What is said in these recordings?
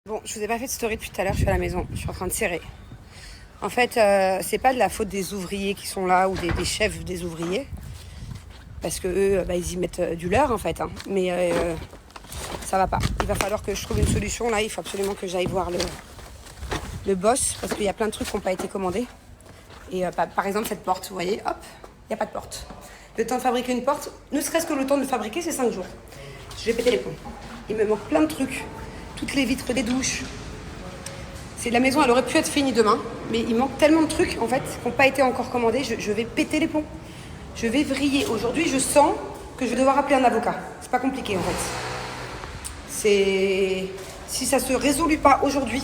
Bon, je vous ai pas fait de story depuis tout à l'heure, je suis à la maison, je suis en train de serrer. En fait, c'est pas de la faute des ouvriers qui sont là ou des chefs des ouvriers. Parce que eux, ils y mettent du leur en fait. Hein. Mais ça va pas. Il va falloir que je trouve une solution. Là, il faut absolument que j'aille voir le boss. Parce qu'il y a plein de trucs qui n'ont pas été commandés. Et par exemple, cette porte, vous voyez, hop, il n'y a pas de porte. Le temps de fabriquer une porte, ne serait-ce que le temps de fabriquer, c'est 5 jours. Je vais péter les plombs. Il me manque plein de trucs. Toutes les vitres des douches. La maison, elle aurait pu être finie demain, mais il manque tellement de trucs, en fait, qui n'ont pas été encore commandés. Je vais péter les plombs. Je vais vriller. Aujourd'hui, je sens que je vais devoir appeler un avocat. C'est pas compliqué, en fait. Si ça se résout pas aujourd'hui,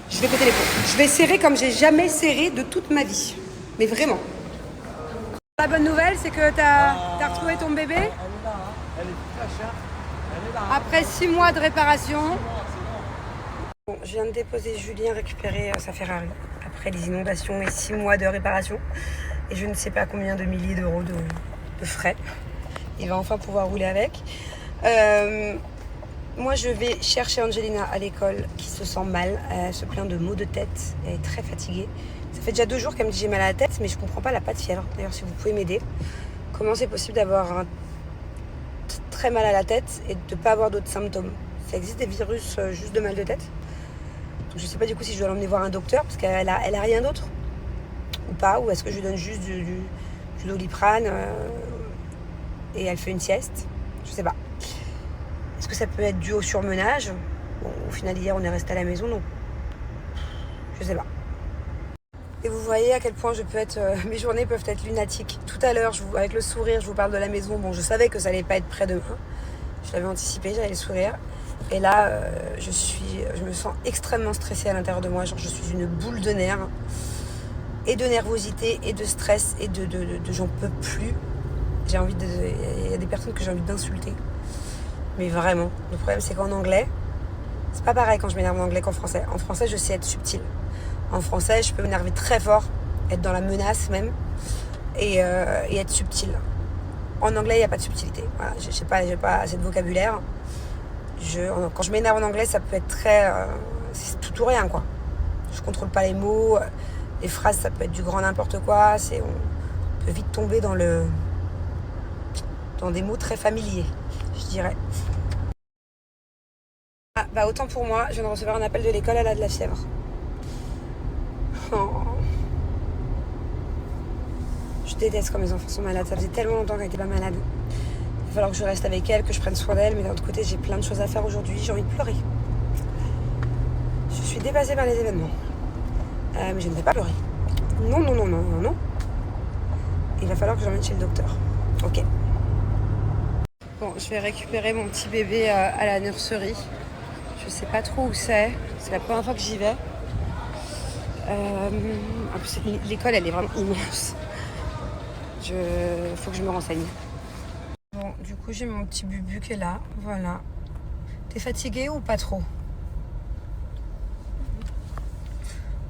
je vais péter les plombs. Je vais serrer comme j'ai jamais serré de toute ma vie. Mais vraiment. La bonne nouvelle, c'est que t'as retrouvé ton bébé. Elle est là, hein. Elle est fraîche, hein. Elle est là. Après 6 mois de réparation. Bon, je viens de déposer Julien récupérer sa Ferrari. Après les inondations et 6 mois de réparation. Et je ne sais pas combien de milliers d'euros de frais. Il va enfin pouvoir rouler avec. Moi, je vais chercher Angelina à l'école qui se sent mal. Elle se plaint de maux de tête. Elle est très fatiguée. Ça fait déjà 2 jours qu'elle me dit j'ai mal à la tête, mais je comprends pas, elle n'a pas de fièvre. D'ailleurs, si vous pouvez m'aider, comment c'est possible d'avoir très mal à la tête et de ne pas avoir d'autres symptômes? Ça existe des virus juste de mal de tête? Donc, je sais pas du coup si je dois l'emmener voir un docteur parce qu'elle a rien d'autre ou pas, ou est-ce que je lui donne juste du Doliprane et elle fait une sieste? Je sais pas. Est-ce que ça peut être dû au surmenage? Bon, au final, hier, on est resté à la maison, donc je sais pas. Et vous voyez à quel point mes journées peuvent être lunatiques. Tout à l'heure, avec le sourire, je vous parle de la maison. Bon, je savais que ça allait pas être près demain. Je l'avais anticipé, j'allais le sourire. Et là, je me sens extrêmement stressée à l'intérieur de moi. Genre, je suis une boule de nerfs. Et de nervosité, et de stress, et de j'en peux plus. Il y a des personnes que j'ai envie d'insulter. Mais vraiment, le problème c'est qu'en anglais, c'est pas pareil quand je m'énerve en anglais qu'en français. En français, je sais être subtile. En français, je peux m'énerver très fort, être dans la menace même, et être subtile. En anglais, il n'y a pas de subtilité. Voilà, j'ai pas assez de vocabulaire. Quand je m'énerve en anglais, ça peut être c'est tout ou rien, quoi. Je contrôle pas les mots. Les phrases, ça peut être du grand n'importe quoi. On peut vite tomber dans des mots très familiers, je dirais. Autant pour moi, je viens de recevoir un appel de l'école, elle a de la fièvre. Oh. Je déteste quand mes enfants sont malades. Ça faisait tellement longtemps qu'elle n'était pas malade. Il va falloir que je reste avec elle, que je prenne soin d'elle. Mais d'un autre côté, j'ai plein de choses à faire aujourd'hui. J'ai envie de pleurer. Je suis dépassée par les événements. Mais je ne vais pas pleurer. Non. Il va falloir que j'emmène chez le docteur. Ok. Bon, je vais récupérer mon petit bébé à la nurserie. Je sais pas trop où c'est. C'est la première fois que j'y vais. En plus, l'école, elle est vraiment immense. Faut que je me renseigne. Bon, du coup, j'ai mon petit bubu qui est là. Voilà. T'es fatiguée ou pas trop?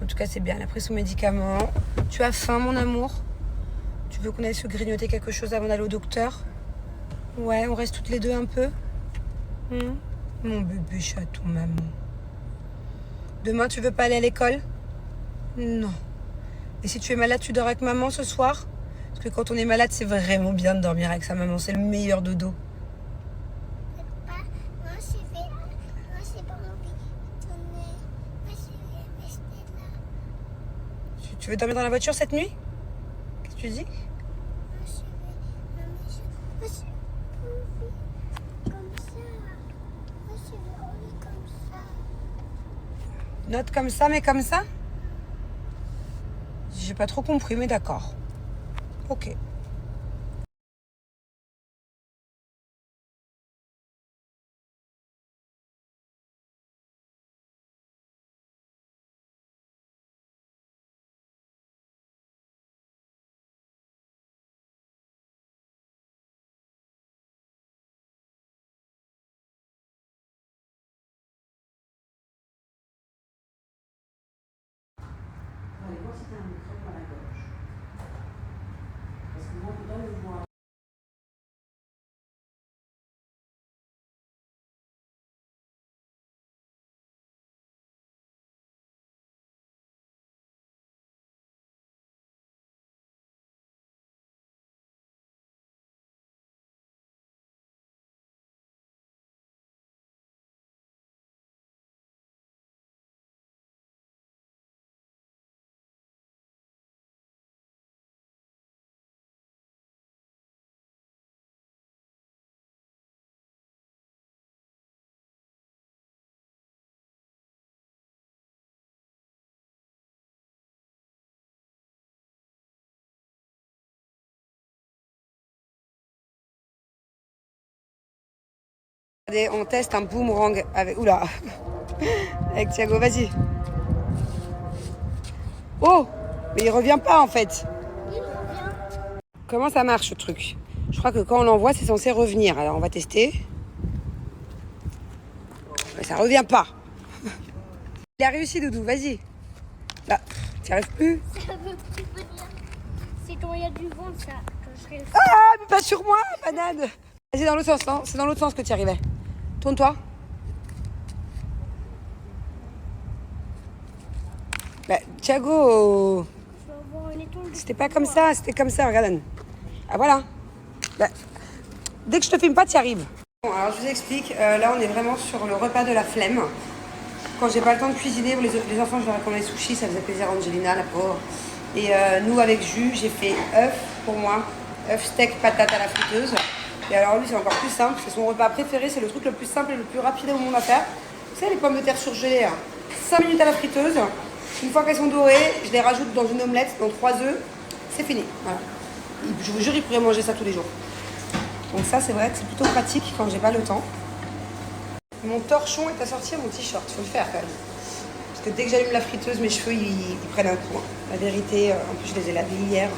En tout cas, c'est bien. Elle a pris son médicament. Tu as faim, mon amour? Tu veux qu'on aille se grignoter quelque chose avant d'aller au docteur? Ouais, on reste toutes les deux un peu. Mon bébé chaton, maman. Demain, tu veux pas aller à l'école? Non. Et si tu es malade, tu dors avec maman ce soir? Parce que quand on est malade, c'est vraiment bien de dormir avec sa maman. C'est le meilleur dodo. Moi, j'ai pas envie de tourner. Moi, je vais rester là. Tu veux dormir dans la voiture cette nuit? Qu'est-ce que tu dis? Moi, je vais comme ça. Moi, je vais aller comme ça. Note comme ça, mais comme ça? J'ai pas trop compris, mais d'accord. Ok. Allez voir si t'as un micro dans la gorge. Parce que moi, dans le bois. Regardez, on teste un boomerang avec... Oula. Avec Thiago, vas-y. Oh, mais il revient pas en fait. Il revient. Comment ça marche ce truc? Je crois que quand on l'envoie, c'est censé revenir. Alors on va tester. Mais ça revient pas. Il a réussi, Doudou, vas-y. Là, tu n'y arrives plus. Ça veut plus venir. C'est quand il y a du vent, ça. Quand je serai... Ah, mais pas sur moi, banane. Vas-y, dans l'autre sens, non? C'est dans l'autre sens que tu y arrivais. Tourne-toi. Bah, Thiago, Je vais avoir une étoile de... c'était pas comme ça, c'était comme ça, regarde. Anne. Ah voilà. Bah, dès que je te filme pas, tu y arrives. Bon, alors je vous explique, là on est vraiment sur le repas de la flemme. Quand j'ai pas le temps de cuisiner, les enfants je leur ai commandé des sushis, ça faisait plaisir à Angelina, la pauvre. Et nous avec Jus, j'ai fait œuf pour moi, œuf steak patate à la friteuse. Et alors lui c'est encore plus simple, c'est son repas préféré, c'est le truc le plus simple et le plus rapide au monde à faire. Vous savez les pommes de terre surgelées, hein, 5 minutes à la friteuse. Une fois qu'elles sont dorées, je les rajoute dans une omelette, dans 3 œufs, c'est fini. Voilà. Je vous jure, il pourrait manger ça tous les jours. Donc ça, c'est vrai que c'est plutôt pratique quand j'ai pas le temps. Mon torchon est assorti à mon t-shirt, faut le faire quand même. Parce que dès que j'allume la friteuse, mes cheveux, ils prennent un coup. Hein. La vérité, en plus, je les ai lavés hier.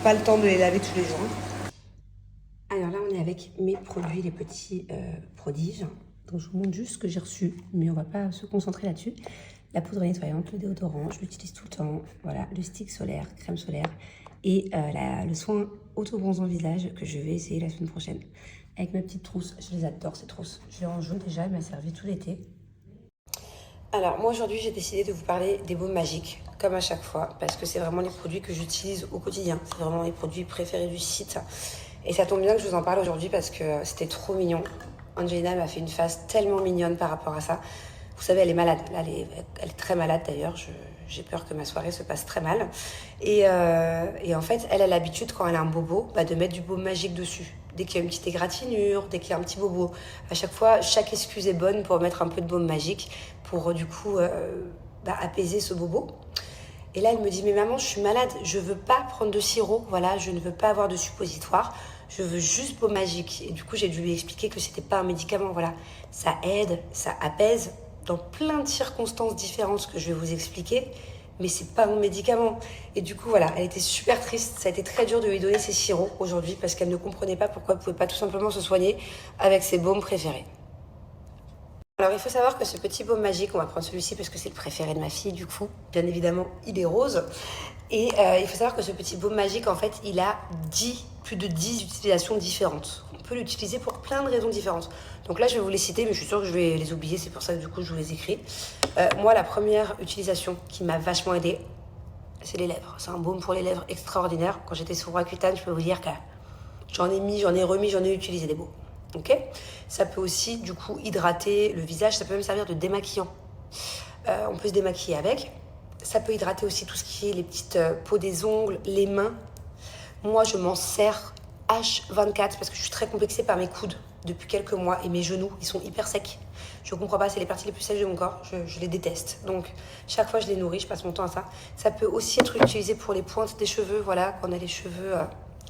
Pas le temps de les laver tous les jours. Alors là, on est avec mes produits, les petits prodiges. Donc je vous montre juste ce que j'ai reçu, mais on va pas se concentrer là-dessus. La poudre nettoyante, le déodorant, je l'utilise tout le temps. Voilà, le stick solaire, crème solaire. Et le soin auto-bronzant visage que je vais essayer la semaine prochaine. Avec mes petites trousses, je les adore ces trousses. Je l'ai en jaune déjà, elle m'a servi tout l'été. Alors moi aujourd'hui j'ai décidé de vous parler des baumes magiques, comme à chaque fois, parce que c'est vraiment les produits que j'utilise au quotidien. C'est vraiment les produits préférés du site. Et ça tombe bien que je vous en parle aujourd'hui parce que c'était trop mignon. Angelina m'a fait une face tellement mignonne par rapport à ça. Vous savez, elle est malade. Là, elle est très malade d'ailleurs. J'ai peur que ma soirée se passe très mal. Et en fait, elle a l'habitude, quand elle a un bobo, de mettre du baume magique dessus. Dès qu'il y a une petite égratignure, dès qu'il y a un petit bobo. À chaque fois, chaque excuse est bonne pour mettre un peu de baume magique pour du coup apaiser ce bobo. Et là, elle me dit, mais maman, je suis malade. Je veux pas prendre de sirop. Voilà, je ne veux pas avoir de suppositoire. Je veux juste baume magique. Et du coup, j'ai dû lui expliquer que c'était pas un médicament. Voilà, ça aide, ça apaise dans plein de circonstances différentes que je vais vous expliquer, mais c'est pas mon médicament. Et du coup, voilà, elle était super triste. Ça a été très dur de lui donner ses sirops aujourd'hui parce qu'elle ne comprenait pas pourquoi elle pouvait pas tout simplement se soigner avec ses baumes préférés. Alors, il faut savoir que ce petit baume magique, on va prendre celui-ci parce que c'est le préféré de ma fille, du coup. Bien évidemment, il est rose. Et il faut savoir que ce petit baume magique, en fait, il a plus de 10 utilisations différentes. On peut l'utiliser pour plein de raisons différentes. Donc là, je vais vous les citer, mais je suis sûre que je vais les oublier. C'est pour ça que du coup, je vous les écris. Moi, la première utilisation qui m'a vachement aidée, c'est les lèvres. C'est un baume pour les lèvres extraordinaire. Quand j'étais sous Roaccutane, je peux vous dire que j'en ai mis, j'en ai remis, j'en ai utilisé des baumes. Ok ? Ça peut aussi, du coup, hydrater le visage. Ça peut même servir de démaquillant. On peut se démaquiller avec. Ça peut hydrater aussi tout ce qui est les petites peaux des ongles, les mains. Moi, je m'en sers H24 parce que je suis très complexée par mes coudes depuis quelques mois et mes genoux, ils sont hyper secs. Je comprends pas, c'est les parties les plus sèches de mon corps, je les déteste. Donc, chaque fois, je les nourris, je passe mon temps à ça. Ça peut aussi être utilisé pour les pointes des cheveux, voilà, quand on a les cheveux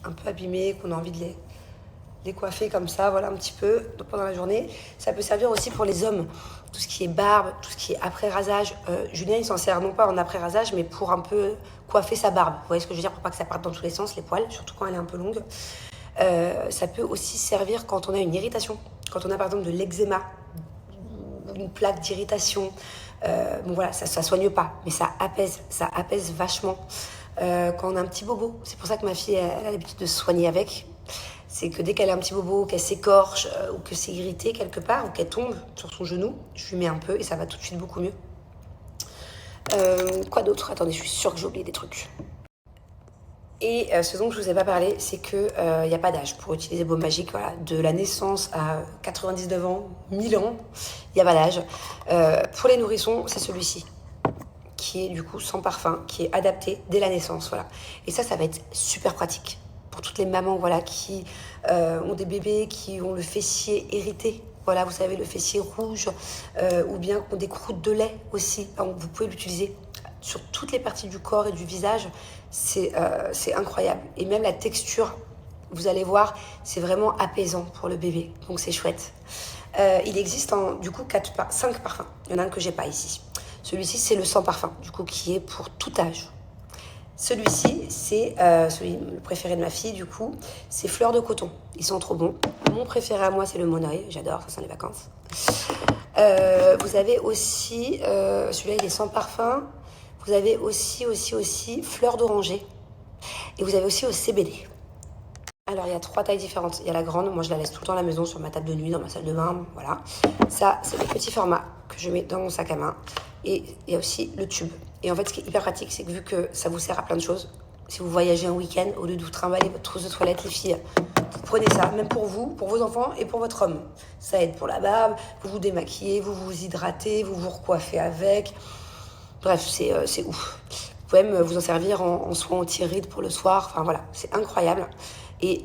un peu abîmés, qu'on a envie de les coiffer comme ça, voilà, un petit peu pendant la journée. Ça peut servir aussi pour les hommes. Tout ce qui est barbe, tout ce qui est après-rasage. Julien, il s'en sert non pas en après-rasage, mais pour un peu coiffer sa barbe. Vous voyez ce que je veux dire? Pour pas que ça parte dans tous les sens, les poils, surtout quand elle est un peu longue. Ça peut aussi servir quand on a une irritation. Quand on a par exemple de l'eczéma, une plaque d'irritation. Bon voilà, ça soigne pas, mais ça apaise vachement. Quand on a un petit bobo, c'est pour ça que ma fille elle a l'habitude de se soigner avec. C'est que dès qu'elle a un petit bobo, qu'elle s'écorche ou que c'est irrité quelque part ou qu'elle tombe sur son genou, je lui mets un peu et ça va tout de suite beaucoup mieux. Quoi d'autre? Attendez, je suis sûre que j'ai oublié des trucs. Et ce dont je ne vous ai pas parlé, c'est qu'il n'y a pas d'âge pour utiliser baume magique. Voilà, de la naissance à 99 ans, 1000 ans, il n'y a pas d'âge. Pour les nourrissons, c'est celui-ci, qui est du coup sans parfum, qui est adapté dès la naissance. Voilà. Et ça va être super pratique pour toutes les mamans voilà, qui ont des bébés, qui ont le fessier hérité. Voilà, vous savez, le fessier rouge, ou bien qui ont des croûtes de lait aussi. Donc, vous pouvez l'utiliser sur toutes les parties du corps et du visage. C'est incroyable. Et même la texture, vous allez voir, c'est vraiment apaisant pour le bébé. Donc, c'est chouette. Il existe du coup 5 parfums. Il y en a un que j'ai pas ici. Celui-ci, c'est le sans parfum, du coup, qui est pour tout âge. Celui-ci, c'est le préféré de ma fille, du coup, c'est Fleur de coton. Ils sont trop bons. Mon préféré à moi, c'est le Monoeil. J'adore, ça sent les vacances. Vous avez aussi, celui-là, il est sans parfum. Vous avez aussi Fleur d'oranger. Et vous avez aussi au CBD. Alors, il y a 3 tailles différentes. Il y a la grande, moi je la laisse tout le temps à la maison, sur ma table de nuit, dans ma salle de bain, voilà. Ça, c'est le petit format que je mets dans mon sac à main. Et il y a aussi le tube. Et en fait, ce qui est hyper pratique, c'est que vu que ça vous sert à plein de choses, si vous voyagez un week-end, au lieu de vous trimballer votre trousse de toilette, les filles, vous prenez ça, même pour vous, pour vos enfants et pour votre homme. Ça aide pour la barbe, vous vous démaquillez, vous vous hydratez, vous vous recoiffez avec. Bref, c'est ouf. Vous pouvez même vous en servir en soin anti-rides pour le soir. Enfin voilà, c'est incroyable. Et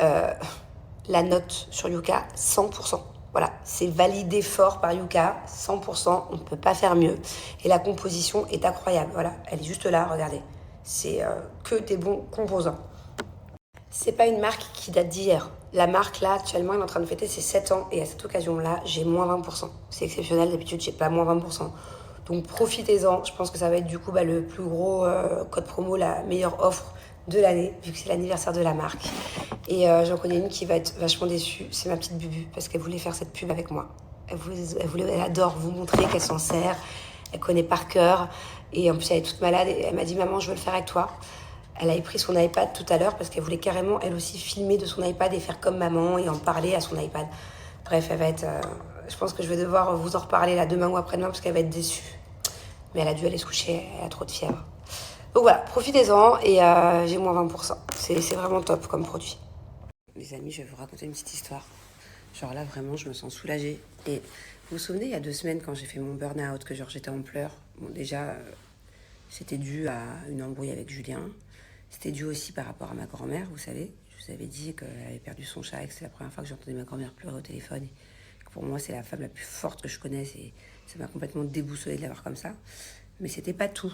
la note sur Yuka, 100%. Voilà, c'est validé fort par Yuka, 100%, on ne peut pas faire mieux. Et la composition est incroyable, voilà, elle est juste là, regardez. C'est que des bons composants. C'est pas une marque qui date d'hier. La marque, là, actuellement, elle est en train de fêter ses 7 ans. Et à cette occasion-là, j'ai moins 20%. C'est exceptionnel, d'habitude, j'ai pas moins 20%. Donc profitez-en, je pense que ça va être du coup le plus gros code promo, la meilleure offre de l'année, vu que c'est l'anniversaire de la marque. Et j'en connais une qui va être vachement déçue, c'est ma petite Bubu, parce qu'elle voulait faire cette pub avec moi. Elle adore vous montrer qu'elle s'en sert, elle connaît par cœur, et en plus elle est toute malade, et elle m'a dit « Maman, je veux le faire avec toi ». Elle avait pris son iPad tout à l'heure, parce qu'elle voulait carrément, elle aussi, filmer de son iPad et faire comme maman, et en parler à son iPad. Bref, elle va être... je pense que je vais devoir vous en reparler là demain ou après-demain, parce qu'elle va être déçue. Mais elle a dû aller se coucher, elle a trop de fièvre. Donc voilà, profitez-en et j'ai moins 20%. C'est vraiment top comme produit. Les amis, je vais vous raconter une petite histoire. Genre là, vraiment, je me sens soulagée. Et vous vous souvenez, il y a 2 semaines, quand j'ai fait mon burn-out, que genre j'étais en pleurs. Bon, déjà, c'était dû à une embrouille avec Julien. C'était dû aussi par rapport à ma grand-mère, vous savez. Je vous avais dit qu'elle avait perdu son chat et que c'est la première fois que j'entendais ma grand-mère pleurer au téléphone. Et que pour moi, c'est la femme la plus forte que je connaisse et ça m'a complètement déboussolée de l'avoir comme ça. Mais c'était pas tout.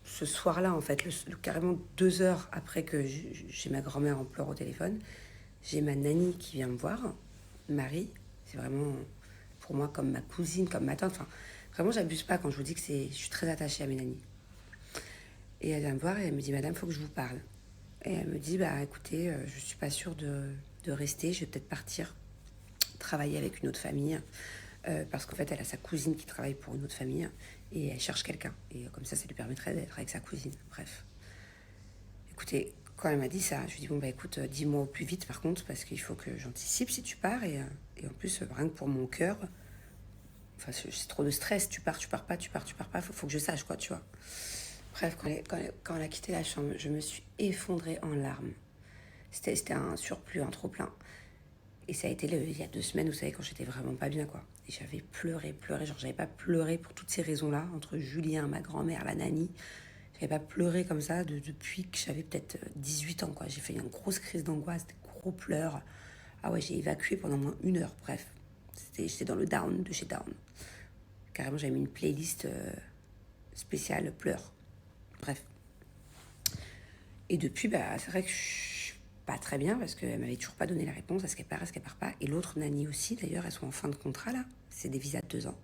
Ce soir-là, en fait, carrément 2 heures après que j'ai ma grand-mère en pleurs au téléphone, j'ai ma nanny qui vient me voir, Marie. C'est vraiment, pour moi, comme ma cousine, comme ma tante. Enfin, vraiment, j'abuse pas quand je vous dis que je suis très attachée à mes nannies. Et elle vient me voir et elle me dit « Madame, il faut que je vous parle ». Et elle me dit « Bah, écoutez, je suis pas sûre de rester, je vais peut-être partir travailler avec une autre famille. » Parce qu'en fait, elle a sa cousine qui travaille pour une autre famille et elle cherche quelqu'un. Et comme ça lui permettrait d'être avec sa cousine. Bref. Écoutez, quand elle m'a dit ça, je lui ai dit, bon, bah écoute, dis-moi au plus vite par contre, parce qu'il faut que j'anticipe si tu pars. Et en plus, rien que pour mon cœur, enfin, c'est trop de stress. Tu pars pas, faut que je sache, quoi, tu vois. Bref, quand elle a quitté la chambre, je me suis effondrée en larmes. C'était un surplus, un trop-plein. Et ça a été il y a 2 semaines, vous savez, quand j'étais vraiment pas bien, quoi. Et j'avais pleuré. Genre, j'avais pas pleuré pour toutes ces raisons-là, entre Julien, ma grand-mère, la nanny. J'avais pas pleuré comme ça depuis que j'avais peut-être 18 ans, quoi. J'ai fait une grosse crise d'angoisse, des gros pleurs. Ah ouais, j'ai évacué pendant moins 1 heure, bref. J'étais dans le down de chez Down. Carrément, j'avais mis une playlist spéciale pleurs. Bref. Et depuis, bah, c'est vrai que je suis pas très bien parce qu'elle m'avait toujours pas donné la réponse. Est-ce qu'elle part pas? Et l'autre nanny aussi, d'ailleurs, elles sont en fin de contrat, là. C'est des visas de 2 ans.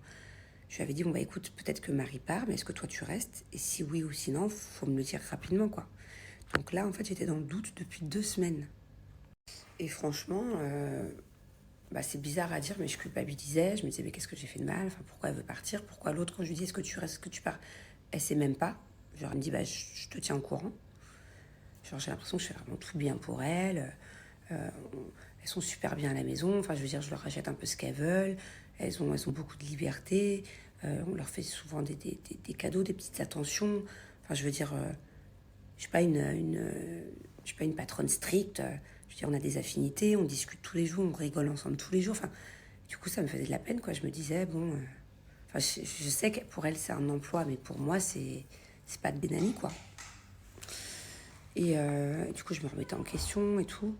Je lui avais dit, bon, bah écoute, peut-être que Marie part, mais est-ce que toi tu restes? Et si oui ou sinon, faut me le dire rapidement, quoi. Donc là, en fait, j'étais dans le doute depuis 2 semaines. Et franchement, bah, c'est bizarre à dire, mais je culpabilisais. Je me disais, mais qu'est-ce que j'ai fait de mal? Enfin, pourquoi elle veut partir? Pourquoi l'autre, quand je lui dis, est-ce que tu restes, est-ce que tu pars? Elle sait même pas. Genre, elle me dit, bah, je te tiens au courant. Genre, j'ai l'impression que je fais vraiment tout bien pour elles. Elles sont super bien à la maison. Enfin, je veux dire, je leur achète un peu ce qu'elles veulent. Elles ont beaucoup de liberté. On leur fait souvent des cadeaux, des petites attentions. Enfin, je veux dire, je suis pas une patronne stricte. Je veux dire, on a des affinités, on discute tous les jours, on rigole ensemble tous les jours. Enfin, du coup, ça me faisait de la peine, quoi. Je me disais, bon... Enfin, je sais que pour elle, c'est un emploi, mais pour moi, c'est pas de bénani, quoi. Et du coup, je me remettais en question et tout.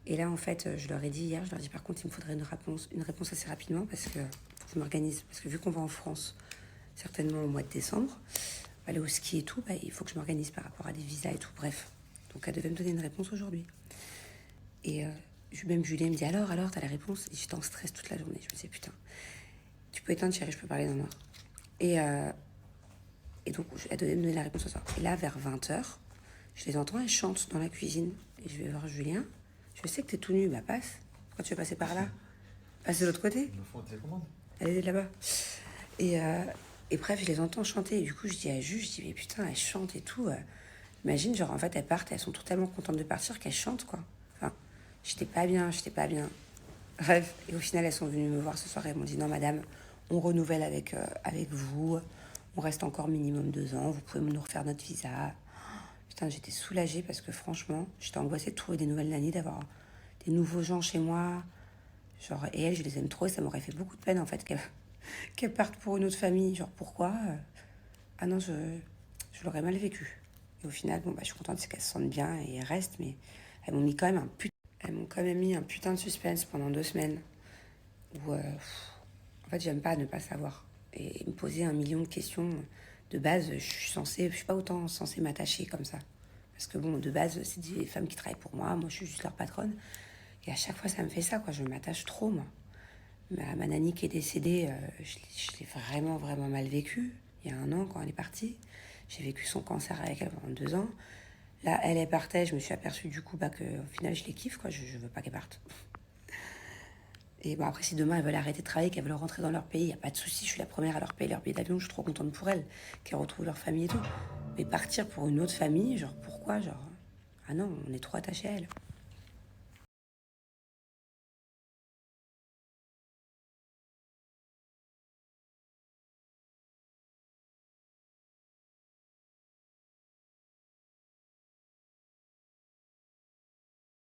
Et là, en fait, je leur ai dit hier, par contre, il me faudrait une réponse assez rapidement parce que faut que je m'organise. Parce que vu qu'on va en France, certainement au mois de décembre, aller au ski et tout, bah, il faut que je m'organise par rapport à des visas et tout. Bref, donc elle devait me donner une réponse aujourd'hui. Et même Julien me dit, alors, t'as la réponse? Et j'étais en stress toute la journée. Je me disais, putain. Tu peux éteindre, chérie, je peux parler dans le noir. Et donc, elle devait me donner la réponse ce soir. Et là, vers 20h, je les entends, elles chantent dans la cuisine. Et je vais voir Julien. Je sais que t'es tout nu, bah passe. Pourquoi tu veux passer par là? Passe de l'autre côté. Il me faut télécommande. Elle est là-bas. Et bref, je les entends chanter. Et du coup, je dis à Jules, je dis, mais putain, elles chantent et tout. Imagine, genre, en fait, elles partent, elles sont totalement contentes de partir qu'elles chantent, quoi. Enfin, j'étais pas bien. Bref, et au final, elles sont venues me voir ce soir et elles m'ont dit, non, madame, on renouvelle avec vous. On reste encore minimum 2 ans. Vous pouvez nous refaire notre visa. Putain, j'étais soulagée parce que franchement, j'étais angoissée de trouver des nouvelles nannies, d'avoir des nouveaux gens chez moi. Genre, et elles, je les aime trop et ça m'aurait fait beaucoup de peine, en fait, qu'elles partent pour une autre famille. Genre, pourquoi Ah non, je l'aurais mal vécu. Et au final, bon, bah, je suis contente, c'est qu'elles se sentent bien et elles restent, mais elles m'ont mis quand même un putain de suspense pendant 2 semaines. Où, en fait, j'aime pas ne pas savoir. Et me poser 1 million de questions. De base, je suis pas autant censée m'attacher comme ça. Parce que bon, de base, c'est des femmes qui travaillent pour moi je suis juste leur patronne. Et à chaque fois, ça me fait ça, quoi. Je m'attache trop, moi. Ma nanny qui est décédée, je l'ai vraiment, vraiment mal vécue. Il y a 1 an, quand elle est partie. J'ai vécu son cancer avec elle pendant 2 ans. Là, elle partait, je me suis aperçue du coup qu'au final, je les kiffe, quoi. Je veux pas qu'elle parte. Et bon, après, si demain elles veulent arrêter de travailler, qu'elles veulent rentrer dans leur pays, il n'y a pas de souci, je suis la première à leur payer leur billet d'avion, je suis trop contente pour elles, qu'elles retrouvent leur famille et tout. Mais partir pour une autre famille, genre pourquoi? Genre, ah non, on est trop attachés à elles.